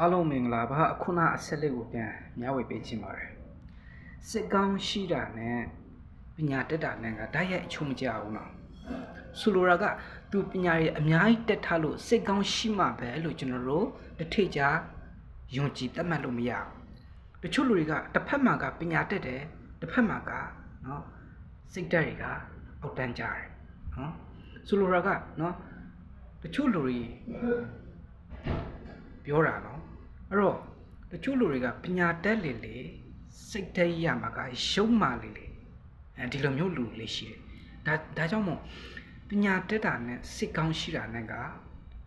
အားလုံးမင်္ဂလာပါအခုနအဆက်လေးကိုပြန်မျှဝေပေးခြင်းပါတယ်စစ်ကောင်းရှိတာနဲ့ပညာတက်တာနဲ့ကဓာတ်ရိုက်အချုံမကြဘူးနော်ဆိုလိုတာကသူပညာရေးအများကြီးတက်ထားလို့စစ်ကောင်းရှိမှပဲလို့ကျွန်တော်တို့တစ်ထိပ်ကြယုံကြည်သတ်မှတ်လို့မရဘူးတချို့လူတွေကတစ်ဖက်မှာကပညာတက်တယ်တစ်ဖက်မှာကနော်စိတ်ဓာတ်တွေကအောက်တန်းကြတယ်နော်ဆိုလိုတာကနော်တချို့လူတွေပြောတာနော်အဲ့တော့တချို့လူတွေကပညာတက်လေလေစိတ်ဓာတ်ရမှာကရှုံးမှလေလေဒီလိုမျိုးလူလေးရှိတယ်ဒါကြောင့်မို့ပညာတက်တာနဲ့စိတ်ကောင်းရှိတာနဲ့က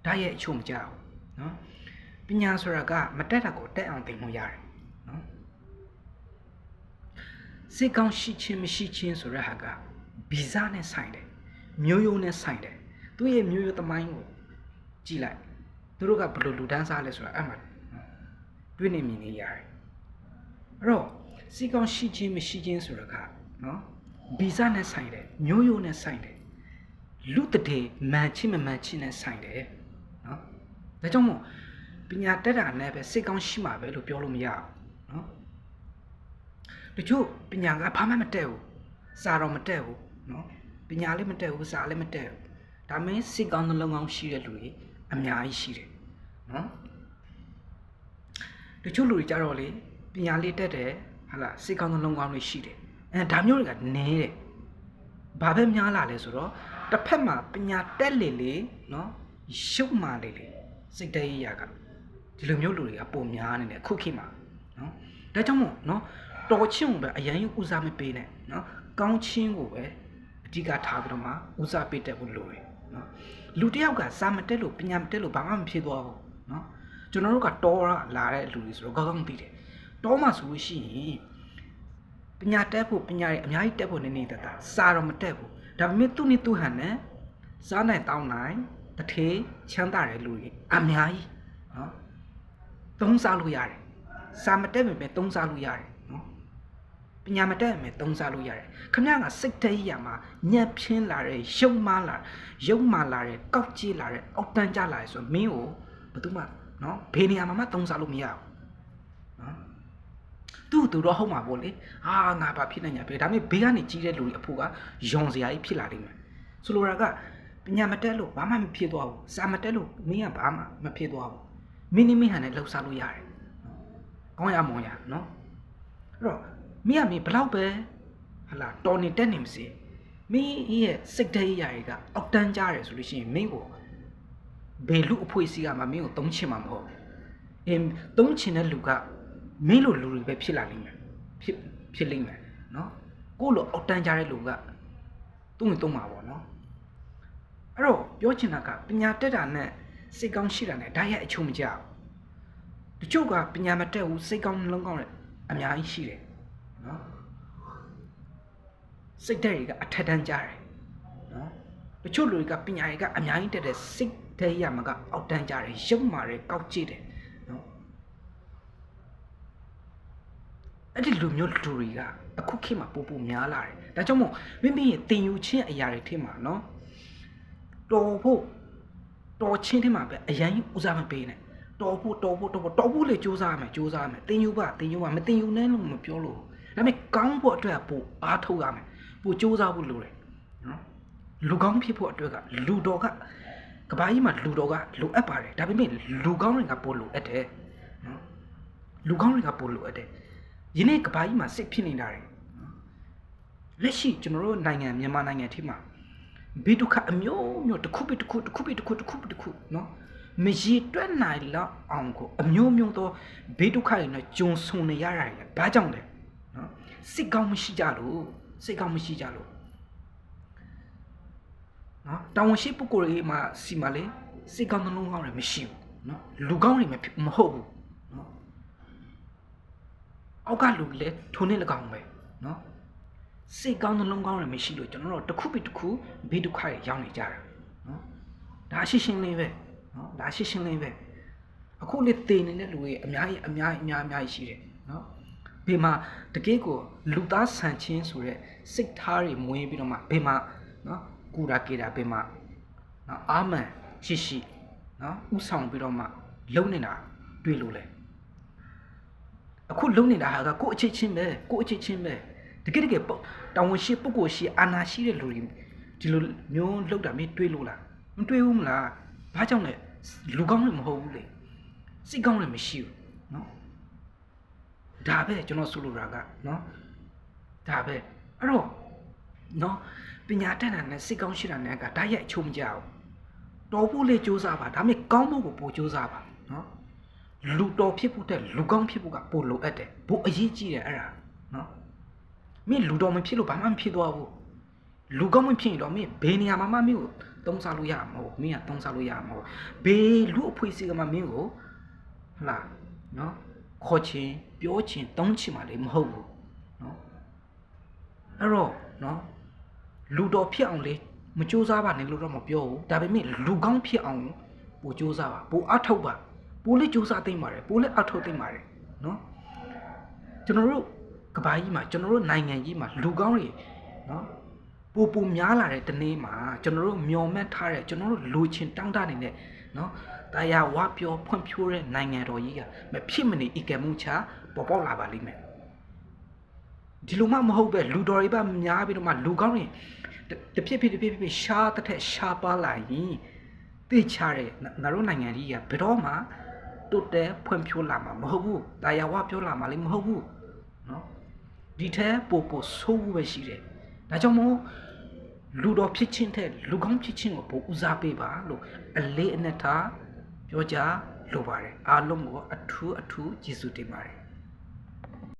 ဓာတ်ရဲ့အချို့မကြောက်နော်ပညာဆိုတာကမတက်တာကိုတက်အောင်သင်လို့ရတယ်နော်စိတ်ကောင်းရှိခြင်းမရှိခြင်းဆိုတဲ့ဟာကဗီဇနဲ့ဆိုင်တယ်မျိုးရိုးနဲ့ဆိုင်တယ်သူ့ရဲ့မျိုးရိုးသမိုင်းကိုကြည့်လိုက်သူတို့ကဘယ်လိုလူတန်းစားလဲဆိုတာအဲ့မှာတွေ့နေမြင်နေရတယ်အဲ့တော့စိတ်ကောင်းရှိခြင်းမရှိခြင်းဆိုတာကနော်ဗီဇနဲ့ဆိုင်တယ်မျိုးရိုးနဲ့ဆိုင်တယ်လူတည်းမှန်ချင်းမမှန်ချင်းနဲ့ဆိုင်တယ်နော်ဒါကြောင့်မို့ပညာတက်တာနဲ့ပဲစိတ်ကောင်းရှိမှာပဲလို့ပြောလို့မရဘူးနော်တချို့ပညာကဘာမှမတက်ဘူးစာတော့မတက်ဘူးနော်ပညာလည်းမတက်ဘူးစာလည်းမတက်ဘူးဒါမင်းစိတ်ကောင်းနှလုံးကောင်းရှိတဲ့လူတွေအများကြီးရှိတယ်နော်တချို့လူတွေကြတော့လေပညာလေးတက်တယ်ဟာလားစိတ်ကောင်းနှလုံးကောင်းတွေရှိတယ်ဒါမျိုးတွေကနည်းတယ်ဘာပဲများလာလဲဆိုတော့တစ်ဖက်မှာပညာတက်လေလေနော်ရှုပ်မှလေလေစိတ်တည်းရကဒီလိုမျိုးလူတွေကပုံများနေတယ်ခုခေတ်မှာနော်ဒါကြောင့်မို့နော်တော်ချင်းကိုပဲအရင်ဦးစားမပေးနဲ့နော်ကောင်းချင်းကိုပဲအဓိကထားပြီးတော့မှဦးစားပေးတတ်ဖို့လိုတယ်နော်လူတစ်ယောက်ကစာမတက်လို့ပညာမတက်လို့ဘာမှမဖြစ်သွားဘူးနော်ကျွန်တော်တို့ကတော်လာတဲ့လူတွေဆိုတော့ကောင်းကောင်းသိတယ်တော်မှဆိုလို့ရှိရင်ပညာတက်ဖို့ပညာတွေအများကြီးတက်ဖို့နေတတ်တာစာတော့မတက်ဘူးဒါပေမဲ့သူ့နဲ့သူ့ဟန်နဲ့စားနိုင်တောင်းနိုင်တထေးချမ်းသာတဲ့လူတွေအများကြီးနော်သုံးစားလို့ရတယ်စာမတက်ပေမဲ့သုံးစားလို့ရတယ်နော်ပညာမတက်ပေမဲ့သုံးစားလို့ရတယ်ခင်ဗျားကစိတ်တည်းရမှာညက်ဖြင်းလာတဲ့ရုံမာလာတဲ့ကောက်ကြည့်လာတဲ့အောက်တန်းကြလာတဲ့ဆိုမင်းကိုဘယ်သူမှနော်ဘယ်နေရာမှာမှသုံးစားလို့မရဘူးနော်သူတော့ဟုတ်မှာပေါ့လေငါဘာဖြစ်နေညာပဲဒါပေမဲ့ဘေးကနေကြီးတဲ့လူတွေအဖို့ကယုံစရာကြီးဖြစ်လာလိမ့်မယ်ဆိုလိုတာကပညာမတက်လို့ဘာမှမဖြစ်သွားဘူးစာမတက်လို့မင်းကဘာမှမဖြစ်သွားဘူးမင်းဟန်နဲ့လှုပ်ရှားလို့ရတယ်ကောင်းရမောင်ရနော်အဲ့တော့မင်းဘလောက်ပဲဟာလာတော်နေတက်နေမစေမင်းရဲ့စိတ်ဓာတ်ရည်ကအောက်တန်းကြတယ်ဆိုလို့ရှိရင်မင်းကိုဘယ်လူအဖွေးစီကမှမင်းကိုသုံးချင်မှာမဟုတ်သုံးချင်တဲ့လူကမင်းလိုလူတွေပဲဖြစ်လာလိမ့်မယ်ဖြစ်လိမ့်မယ်နော်ကိုလိုအောက်တန်းကြတဲ့လူကသူ့ဝင်သုံးမှာပေါ့နော်အဲ့တော့ပြောချင်တာကပညာတက်တာနဲ့စိတ်ကောင်းရှိတာနဲ့ဓာတ်ရိုက်အချုံမကြဘူးတချို့ကပညာမတက်ဘူးစိတ်ကောင်းနှလုံးကောင်းတယ်အများကြီးရှိတယ်နော်စိတ်ဓာတ်တွေကအထက်တန်းကြတယ်နော်တချို့လူတွေကပညာတွေကအများကြီးတက်တယ်စိတ်ဓာတ်ရမှာကအောက်တန်းကြတယ်ရုပ်မာတယ်ကောက်ကြည့်တယ်နော်အဲ့ဒီလူမျိုးလူတွေကအခုခေတ်မှာပိုများလာတယ်ဒါကြောင့်မို့မိမိရဲ့တင်ယူခြင်းအရာတွေထဲမှာနော်တော်ချင်းထဲမှာပဲအရင်ဦးစားမပေးနဲ့တော်ဖို့လေစူးစမ်းရမယ်တင်ယူပါမတင်ယူနဲ့လို့မပြောလို့ဒါပေမဲ့ကောင်းဖို့အတွက်ပိုအားထုတ်ရမယ်ပိုစူးစမ်းဖို့လိုတယ်နော်လူကောင်းဖြစ်ဖို့အတွက်ကလူတော်ကကဘာကြီးမှာလူတော်ကလိုအပ်ပါတယ်ဒါပေမဲ့လူကောင်းတွေကပိုလိုအပ်တယ်နော်လူကောင်းတွေကပိုလိုအပ်တယ်ယနေ့ကဘာကြီးမှာစစ်ဖြစ်နေတာတွေလက်ရှိကျွန်တော်တို့နိုင်ငံမြန်မာနိုင်ငံထဲမှာဘေးဒုက္ခအမျိုးတစ်ခုနော်မရည်တွက်နိုင်လောက်အောင်ကိုအမျိုးသောဘေးဒုက္ခတွေနဲ့ဂျုံဆုံနေရတာတွေဘာကြောင့်လဲနော်စိတ်ကောင်းမရှိကြလို့နော်တောင်ရှိပုဂ္ဂိုလ်တွေမှာစီမလေးစိတ်ကောင်းနှလုံးကောင်းတွေမရှိဘူးနော်လူကောင်းတွေမဟုတ်ဘူးနော်အောက်ကလူလည်းထုံနေ၎င်းပဲနော်စိတ်ကောင်းနှလုံးကောင်းတွေမရှိလို့ကျွန်တော်တို့တစ်ခုဘေးဒုက္ခတွေရောက်နေကြတာနော်ဒါရှင်းလေးပဲနော်ဒါရှင်းလေးပဲအခုလေတည်နေတဲ့လူတွေအများကြီးရှိတယ်နော်ဘေးမှာတကယ်ကိုလူသားဆန်ချင်းဆိုတဲ့စိတ်ထားတွေမွေးပြီးတော့မှဘေးမှာနော်ကူတာကေတာဘေးမှာနော်အာမန်ရှိနော်ဥဆောင်ပြီးတော့မှလုံနေတာ တွေးလို့လဲအခုလုံးနေတာဟာကကိုအချစ်ချင်းပဲကိုအချစ်ချင်းပဲတကယ်ပေါ့တောင်ဝန်ရှိပုဂ္ဂိုလ်ရှိအာနာရှိတဲ့လူတွေဒီလိုမျိုးလောက်တာမင်းတွေးလို့လားမတွေးဘူးမလားဘာကြောင့်လဲလူကောင်းလည်းမဟုတ်ဘူးလေစိတ်ကောင်းလည်းမရှိဘူးနော်ဒါပဲကျွန်တော်ဆိုလိုတာကနော်ဒါပဲအဲ့တော့နော်ပညာတတ်တာနဲ့စိတ်ကောင်းရှိတာနဲ့ကဓာတ်ရိုက်အချိုးမကြဘူးတော်ဖို့လေစူးစမ်းပါဒါပေမဲ့ကောင်းဖို့ကိုပိုစူးစမ်းပါနော်လူတော်ဖြစ်ဖို့တဲ့လူကောင်းဖြစ်ဖို့ကပိုလိုအပ်တယ်ဘို့အရေးကြီးတယ်အဲ့ဒါနော်မင်းလူတော်မဖြစ်လို့ဘာမှမဖြစ်သွားဘူးလူကောင်းမဖြစ်ရင်တော့မင်းဘယ်နေရာမှာမှမင်းကိုသုံးစားလို့ရမှာမဟုတ်မင်းကသုံးစားလို့ရမှာမဟုတ်ဘေးလူအဖွေးစီကမှမင်းကိုဟလာနော်ခေါ်ချင်းပြောချင်းတောင်းချင်မှလည်းမဟုတ်ဘူးနော်အဲ့တော့နော်လူတော်ဖြစ်အောင်လေမကြိုးစားပါနဲ့လို့တော့မပြောဘူးဒါပေမဲ့လူကောင်းဖြစ်အောင်ပိုကြိုးစားပါပိုအထောက်ပါပိုလေးကြိုးစားသိမ့်ပါတယ်ပိုလေးအထောက်သိမ့်ပါတယ်နော်ကျွန်တော်တို့ကဘာကြီးမှာကျွန်တော်တို့နိုင်ငံကြီးမှာလူကောင်းတွေနော်ပိုများလာတဲ့တနေ့မှာကျွန်တော်တို့မျော်မှန်းထားတဲ့ကျွန်တော်တို့လူချင်းတောင်းတနေတဲ့နော်တရားဝါပြောဖွံ့ဖြိုးတဲ့နိုင်ငံတော်ကြီးကမဖြစ်မနေဤကံမှုချပေါ်ပေါက်လာပါလိမ့်မယ်ဒီလိုမှမဟုတ်ပဲလူတော်တွေပါများပြီးတော့မှလူကောင်းတွေတဖြစ်ရှားတဲ့ရှားပါလာရင်သိချတဲ့ငါတို့နိုင်ငံကြီးကဘယ်တော့မှတိုးတက်ဖွံ့ဖြိုးလာမှာမဟုတ်ဘူးတရားဝါပြောလာမှာလည်းမဟုတ်ဘူးနော်ဒီထက်ပိုဆိုးဘူးပဲရှိတယ်ဒါကြောင့်မို့လူတော်ဖြစ်ချင်းတဲ့လူကောင်းဖြစ်ချင်းကိုပိုဦးစားပေးပါလို့အလေးအနက်ထားပြောကြလိုပါတယ်အားလုံးကိုအထူးကျေးဇူးတင်ပါတယ်